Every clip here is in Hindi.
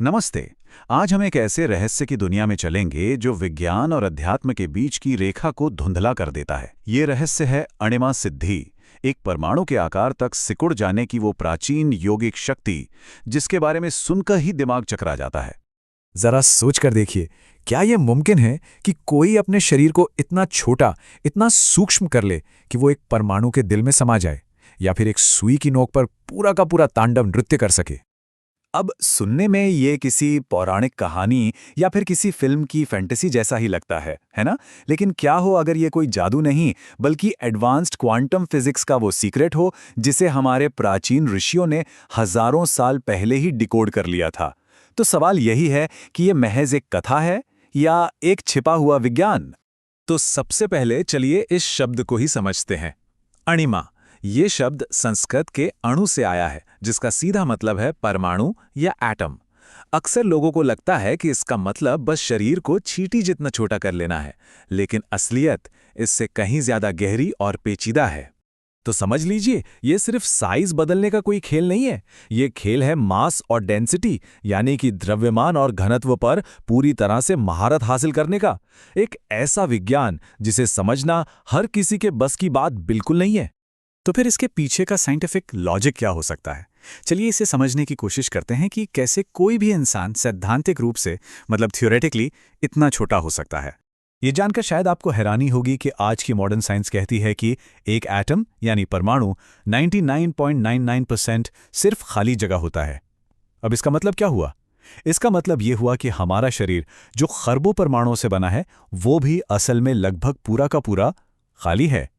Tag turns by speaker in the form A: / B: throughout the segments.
A: नमस्ते। आज हम एक ऐसे रहस्य की दुनिया में चलेंगे जो विज्ञान और अध्यात्म के बीच की रेखा को धुंधला कर देता है। ये रहस्य है अणिमा सिद्धि, एक परमाणु के आकार तक सिकुड़ जाने की वो प्राचीन योगिक शक्ति जिसके बारे में सुनकर ही दिमाग चकरा जाता है।
B: जरा सोच कर देखिए, क्या यह मुमकिन है कि कोई अपने शरीर को इतना छोटा, इतना सूक्ष्म कर ले कि वो एक परमाणु के दिल में समा जाए, या फिर एक सुई की नोक पर पूरा का पूरा तांडव नृत्य कर सके।
A: अब सुनने में ये किसी पौराणिक कहानी या फिर किसी फिल्म की फैंटेसी जैसा ही लगता है ना? लेकिन क्या हो अगर ये कोई जादू नहीं बल्कि एडवांस्ड क्वांटम फिजिक्स का वो सीक्रेट हो जिसे हमारे प्राचीन ऋषियों ने हजारों साल पहले ही डिकोड कर लिया था। तो सवाल यही है कि ये महज एक कथा है या एक छिपा हुआ विज्ञान?
C: तो सबसे पहले चलिए इस शब्द को ही समझते हैं। अणिमा, ये शब्द संस्कृत के अणु से आया है, जिसका सीधा मतलब है परमाणु या एटम। अक्सर लोगों को लगता है कि इसका मतलब बस शरीर को चींटी जितना छोटा कर लेना है, लेकिन असलियत इससे कहीं ज्यादा गहरी और पेचीदा है। तो समझ लीजिए, ये सिर्फ साइज बदलने का कोई खेल नहीं है। ये खेल है मास और डेंसिटी, यानी कि द्रव्यमान और घनत्व पर पूरी तरह से महारत हासिल करने का। एक ऐसा विज्ञान जिसे समझना हर किसी के बस की बात बिल्कुल नहीं है।
B: तो फिर इसके पीछे का साइंटिफिक लॉजिक क्या हो सकता है? चलिए इसे समझने की कोशिश करते हैं कि कैसे कोई भी इंसान सैद्धांतिक रूप से, मतलब थियोरेटिकली, इतना छोटा हो सकता है। ये जानकर शायद आपको हैरानी होगी कि आज की मॉडर्न साइंस कहती है कि एक एटम यानी परमाणु 99.99% सिर्फ खाली जगह होता है। अब इसका मतलब क्या हुआ? इसका मतलब ये हुआ कि हमारा शरीर, जो खरबों परमाणुओं से बना है, वो भी असल में लगभग पूरा का पूरा खाली है।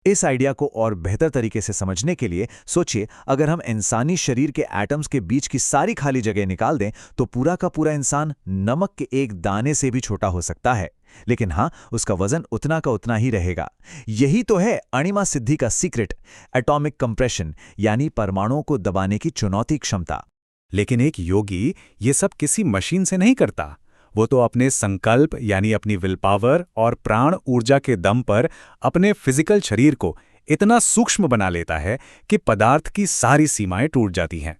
B: इस आइडिया को और बेहतर तरीके से समझने के लिए सोचिए, अगर हम इंसानी शरीर के एटम्स के बीच की सारी खाली जगह निकाल दें तो पूरा का पूरा इंसान नमक के एक दाने से भी छोटा हो सकता है। लेकिन हाँ, उसका वजन उतना का उतना ही रहेगा। यही तो है अणिमा सिद्धि का सीक्रेट, एटॉमिक कंप्रेशन, यानी परमाणुओं को दबाने की चुनौती क्षमता।
C: लेकिन एक योगी ये सब किसी मशीन से नहीं करता। वो तो अपने संकल्प यानी अपनी विल पावर और प्राण ऊर्जा के दम पर अपने फिजिकल शरीर को इतना सूक्ष्म बना लेता है कि पदार्थ की सारी सीमाएं टूट जाती हैं।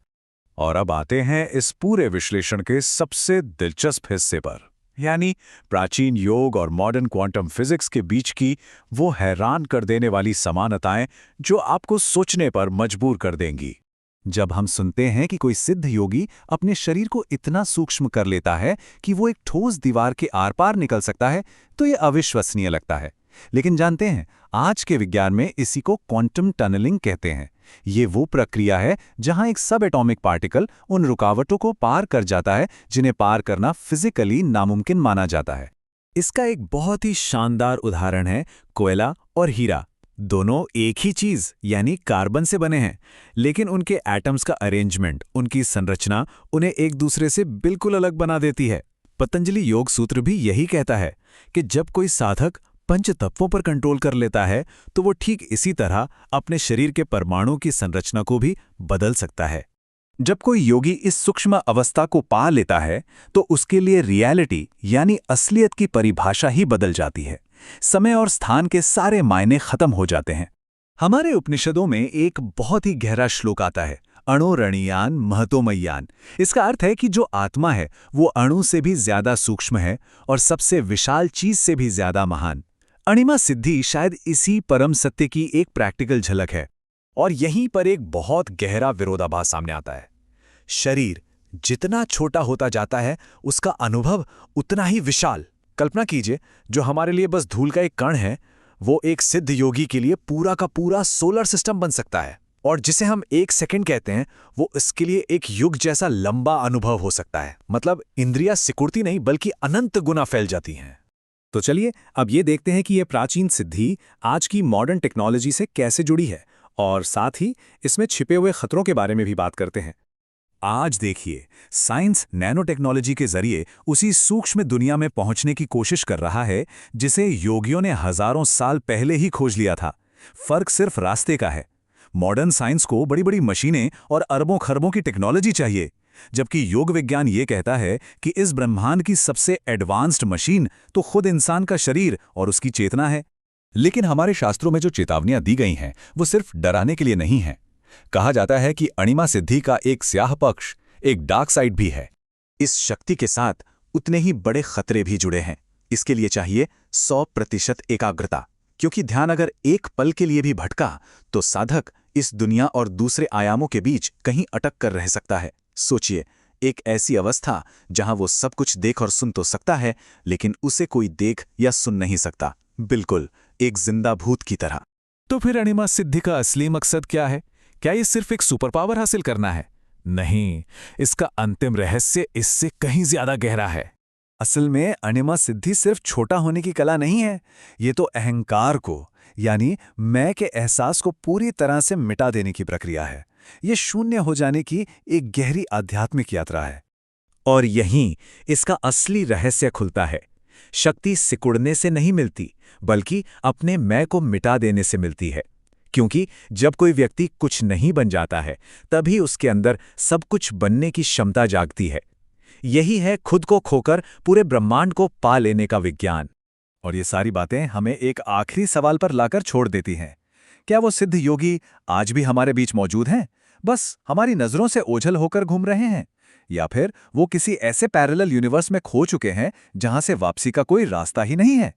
A: और अब आते हैं इस पूरे विश्लेषण के सबसे दिलचस्प हिस्से पर, यानी प्राचीन योग और मॉडर्न क्वांटम फिजिक्स के बीच की वो हैरान कर देने वाली समानताएं जो आपको सोचने पर मजबूर कर देंगी। जब हम सुनते हैं कि कोई सिद्ध योगी अपने शरीर को इतना सूक्ष्म कर लेता है कि वो एक ठोस दीवार के आर पार निकल सकता है, तो ये अविश्वसनीय लगता है। लेकिन जानते हैं, आज के विज्ञान में इसी को क्वांटम टनलिंग कहते हैं। ये वो प्रक्रिया है जहां एक सब एटॉमिक पार्टिकल उन रुकावटों को पार कर जाता है जिन्हें पार करना फिजिकली नामुमकिन माना जाता है।
B: इसका एक बहुत ही शानदार उदाहरण है कोयला और हीरा। दोनों एक ही चीज यानी कार्बन से बने हैं, लेकिन उनके एटम्स का अरेंजमेंट, उनकी संरचना उन्हें एक दूसरे से बिल्कुल अलग बना देती है। पतंजलि योग सूत्र भी यही कहता है कि जब कोई साधक पंच तत्वों पर कंट्रोल कर लेता है तो वो ठीक इसी तरह अपने शरीर के परमाणु की संरचना को भी बदल सकता है।
A: जब कोई योगी इस सूक्ष्म अवस्था को पा लेता है तो उसके लिए रियलिटी यानी असलियत की परिभाषा ही बदल जाती है। समय और स्थान के सारे मायने खत्म हो जाते हैं। हमारे उपनिषदों में एक बहुत ही गहरा श्लोक आता है, अणोरणीयान महतोमय्यान। इसका अर्थ है कि जो आत्मा है वो अणु से भी ज्यादा सूक्ष्म है और सबसे विशाल चीज से भी ज्यादा महान। अणिमा सिद्धि शायद इसी परम सत्य की एक प्रैक्टिकल झलक है।
B: और यहीं पर एक बहुत गहरा विरोधाभास सामने आता है। शरीर जितना छोटा होता जाता है, उसका अनुभव उतना ही विशाल। कल्पना कीजिए, जो हमारे लिए बस धूल का एक कण है, वो एक सिद्ध योगी के लिए पूरा का पूरा सोलर सिस्टम बन सकता है। और जिसे हम 1 सेकंड कहते हैं, वो इसके लिए एक युग जैसा लंबा अनुभव हो सकता है। मतलब इंद्रियां सिकुड़ती नहीं बल्कि अनंत गुना फैल जाती हैं।
C: तो चलिए अब ये देखते हैं कि यह प्राचीन सिद्धि आज की मॉडर्न टेक्नोलॉजी से कैसे जुड़ी है, और साथ ही इसमें छिपे हुए खतरों के बारे में भी बात करते हैं।
A: आज देखिए, साइंस नैनो टेक्नोलॉजी के जरिए उसी सूक्ष्म दुनिया में पहुंचने की कोशिश कर रहा है जिसे योगियों ने हजारों साल पहले ही खोज लिया था। फर्क सिर्फ रास्ते का है। मॉडर्न साइंस को बड़ी बड़ी मशीनें और अरबों खरबों की टेक्नोलॉजी चाहिए, जबकि योग विज्ञान ये कहता है कि इस ब्रह्मांड की सबसे एडवांस्ड मशीन तो खुद इंसान का शरीर और उसकी चेतना है। लेकिन हमारे शास्त्रों में जो चेतावनियां दी गई हैं वो सिर्फ डराने के लिए नहीं हैं। कहा जाता है कि अणिमा सिद्धि का एक स्याह पक्ष, एक डार्क साइड भी है।
C: इस शक्ति के साथ उतने ही बड़े खतरे भी जुड़े हैं। इसके लिए चाहिए 100% एकाग्रता, क्योंकि ध्यान अगर एक पल के लिए भी भटका तो साधक इस दुनिया और दूसरे आयामों के बीच कहीं अटक कर रह सकता है। सोचिए, एक ऐसी अवस्था जहां वो सब कुछ देख और सुन तो सकता है, लेकिन उसे कोई देख या सुन नहीं सकता, बिल्कुल एक जिंदा भूत की तरह।
B: तो फिर अणिमा सिद्धि का असली मकसद क्या है? क्या ये सिर्फ एक सुपर पावर हासिल करना है? नहीं, इसका अंतिम रहस्य इससे कहीं ज्यादा गहरा है।
A: असल में अणिमा सिद्धि सिर्फ छोटा होने की कला नहीं है, ये तो अहंकार को, यानी मैं के एहसास को पूरी तरह से मिटा देने की प्रक्रिया है। ये शून्य हो जाने की एक गहरी आध्यात्मिक यात्रा है।
C: और यहीं इसका असली रहस्य खुलता है। शक्ति सिकुड़ने से नहीं मिलती, बल्कि अपने मैं को मिटा देने से मिलती है। क्योंकि जब कोई व्यक्ति कुछ नहीं बन जाता है, तभी उसके अंदर सब कुछ बनने की क्षमता जागती है। यही है खुद को खोकर पूरे ब्रह्मांड को पा लेने का विज्ञान।
A: और ये सारी बातें हमें एक आखिरी सवाल पर लाकर छोड़ देती हैं। क्या वो सिद्ध योगी आज भी हमारे बीच मौजूद हैं, बस हमारी नजरों से ओझल होकर घूम रहे हैं? या फिर वो किसी ऐसे पैरेलल यूनिवर्स में खो चुके हैं जहां से वापसी का कोई रास्ता ही नहीं है?